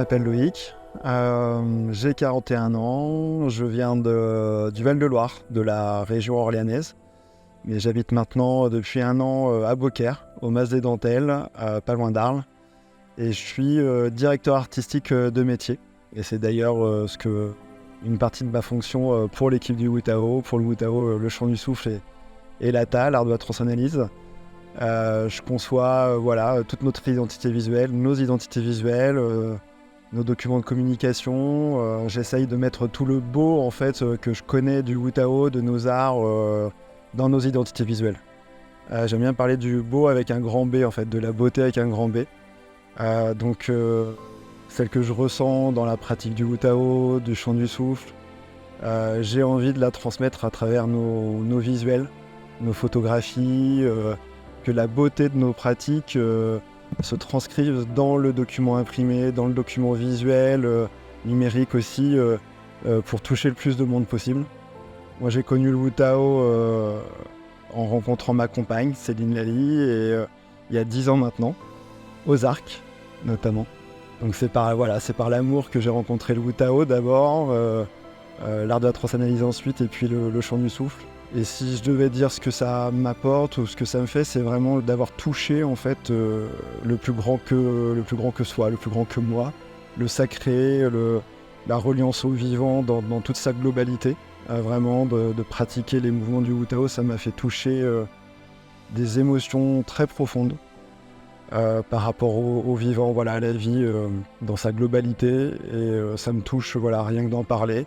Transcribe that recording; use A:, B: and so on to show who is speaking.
A: m'appelle Loïc, j'ai 41 ans, je viens du Val-de-Loire, de la région orléanaise. Mais j'habite maintenant depuis un an à Beaucaire, au Mas des Dentelles, pas loin d'Arles. Et je suis directeur artistique de métier. Et c'est d'ailleurs une partie de ma fonction pour l'équipe du Wutao, pour le Wutao, le chant du souffle et l'ATA, l'art de la transanalyse. Je conçois toute notre identité visuelle, nos identités visuelles, nos documents de communication. J'essaye de mettre tout le beau en fait que je connais du Wutao, de nos arts, dans nos identités visuelles. J'aime bien parler du beau avec un grand B en fait, de la beauté avec un grand B. Celle que je ressens dans la pratique du Wutao, du chant du souffle, j'ai envie de la transmettre à travers nos visuels, nos photographies, que la beauté de nos pratiques se transcrive dans le document imprimé, dans le document visuel, numérique aussi, pour toucher le plus de monde possible. Moi j'ai connu le Wutao en rencontrant ma compagne, Céline Lally, et il y a 10 ans maintenant, aux Arcs notamment. Donc c'est par l'amour que j'ai rencontré le Wutao d'abord, l'art de la transanalyse ensuite, et puis le chant du souffle. Et si je devais dire ce que ça m'apporte ou ce que ça me fait, c'est vraiment d'avoir touché en fait le plus grand que soi, le plus grand que moi, le sacré, la reliance au vivant dans toute sa globalité. Vraiment de pratiquer les mouvements du Wutao, ça m'a fait toucher des émotions très profondes par rapport au vivant, à la vie dans sa globalité. Et ça me touche rien que d'en parler.